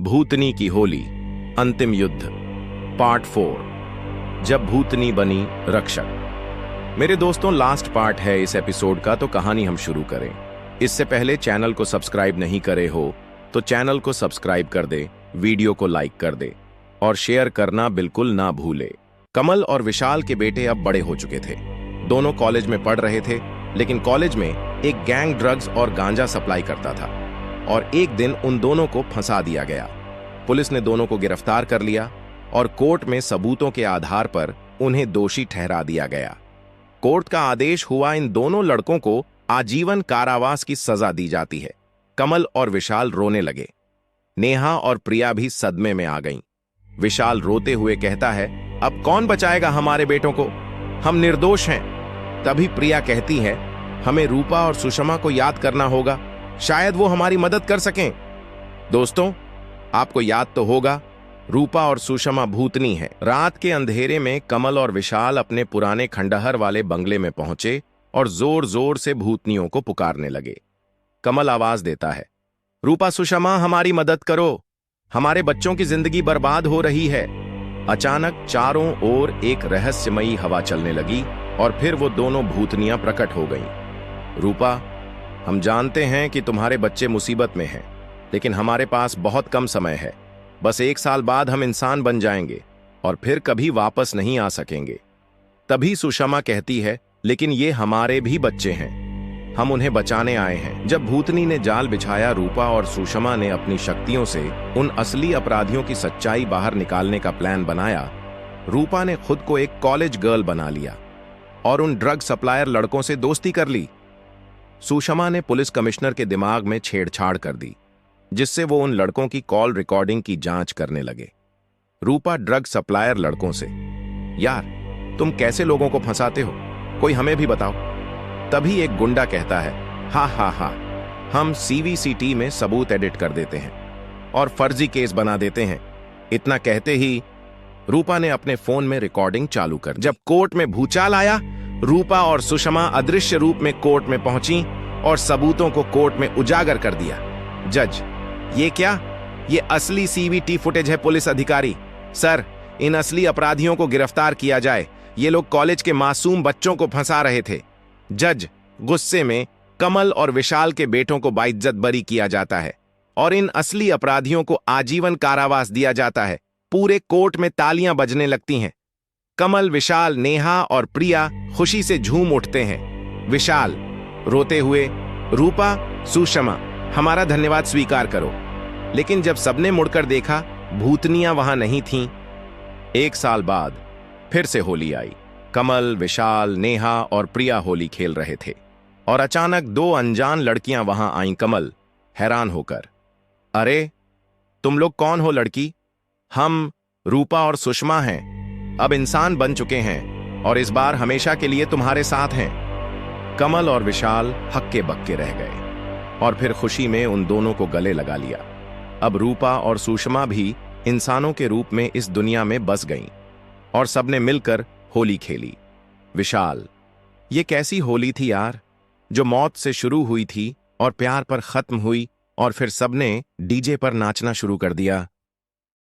भूतनी की होली, अंतिम युद्ध, पार्ट 4। जब भूतनी बनी रक्षक। मेरे दोस्तों, लास्ट पार्ट है इस एपिसोड का, तो कहानी हम शुरू करें। इससे पहले चैनल को सब्सक्राइब नहीं करे हो तो चैनल को सब्सक्राइब कर दे, वीडियो को लाइक कर दे और शेयर करना बिल्कुल ना भूले। कमल और विशाल के बेटे अब बड़े हो चुके थे। दोनों कॉलेज में पढ़ रहे थे, लेकिन कॉलेज में एक गैंग ड्रग्स और गांजा सप्लाई करता था और एक दिन उन दोनों को फंसा दिया गया। पुलिस ने दोनों को गिरफ्तार कर लिया और कोर्ट में सबूतों के आधार पर उन्हें दोषी ठहरा दिया गया। कोर्ट का आदेश हुआ, इन दोनों लड़कों को आजीवन कारावास की सजा दी जाती है। कमल और विशाल रोने लगे। नेहा और प्रिया भी सदमे में आ गईं। विशाल रोते हुए कहता है, अब कौन बचाएगा हमारे बेटों को, हम निर्दोष हैं। तभी प्रिया कहती है, हमें रूपा और सुषमा को याद करना होगा, शायद वो हमारी मदद कर सकें। दोस्तों, आपको याद तो होगा, रूपा और सुषमा भूतनी है। रात के अंधेरे में कमल और विशाल अपने पुराने खंडहर वाले बंगले में पहुंचे और जोर जोर से भूतनियों को पुकारने लगे। कमल आवाज देता है, रूपा सुषमा हमारी मदद करो, हमारे बच्चों की जिंदगी बर्बाद हो रही है। अचानक चारों ओर एक रहस्यमयी हवा चलने लगी और फिर वो दोनों भूतनियां प्रकट हो गईं। रूपा, हम जानते हैं कि तुम्हारे बच्चे मुसीबत में हैं, लेकिन हमारे पास बहुत कम समय है। बस 1 साल बाद हम इंसान बन जाएंगे और फिर कभी वापस नहीं आ सकेंगे। तभी सुषमा कहती है, लेकिन ये हमारे भी बच्चे हैं, हम उन्हें बचाने आए हैं। जब भूतनी ने जाल बिछाया, रूपा और सुषमा ने अपनी शक्तियों से उन असली अपराधियों की सच्चाई बाहर निकालने का प्लान बनाया। रूपा ने खुद को एक कॉलेज गर्ल बना लिया और उन ड्रग सप्लायर लड़कों से दोस्ती कर ली। सुषमा ने पुलिस कमिश्नर के दिमाग में छेड़छाड़ कर दी, जिससे वो उन लड़कों की कॉल रिकॉर्डिंग की जांच करने लगे। रूपा ड्रग सप्लायर लड़कों से, यार तुम कैसे लोगों को फंसाते हो, कोई हमें भी बताओ। तभी एक गुंडा कहता है, हा, हम CVCT में सबूत एडिट कर देते हैं और फर्जी केस बना देते हैं। इतना कहते ही रूपा ने अपने फोन में रिकॉर्डिंग चालू कर दी। जब कोर्ट में भूचाल आया, रूपा और सुषमा अदृश्य रूप में कोर्ट में पहुंची और सबूतों को कोर्ट में उजागर कर दिया। जज, ये क्या? ये असली CVT फुटेज है पुलिस अधिकारी। सर, इन असली अपराधियों को गिरफ्तार किया जाए, ये लोग कॉलेज के मासूम बच्चों को फंसा रहे थे। जज, गुस्से में कमल और विशाल के बेटों को बाइज्जत बरी किया जाता है और इन असली अपराधियों को आजीवन कारावास दिया जाता है। पूरे कोर्ट में तालियां बजने लगती हैं। कमल, विशाल, नेहा और प्रिया खुशी से झूम उठते हैं। विशाल रोते हुए, रूपा, सुषमा, हमारा धन्यवाद स्वीकार करो। लेकिन जब सबने मुड़कर देखा, भूतनियां वहां नहीं थीं। 1 साल बाद फिर से होली आई। कमल, विशाल, नेहा और प्रिया होली खेल रहे थे और अचानक 2 अनजान लड़कियां वहां आईं। कमल हैरान होकर, अरे तुम लोग कौन हो लड़की? हम रूपा और सुषमा हैं, अब इंसान बन चुके हैं और इस बार हमेशा के लिए तुम्हारे साथ हैं। कमल और विशाल हक्के बक्के रह गए और फिर खुशी में उन दोनों को गले लगा लिया। अब रूपा और सुषमा भी इंसानों के रूप में इस दुनिया में बस गईं और सबने मिलकर होली खेली। विशाल, ये कैसी होली थी यार, जो मौत से शुरू हुई थी और प्यार पर खत्म हुई और फिर सबने DJ पर नाचना शुरू कर दिया।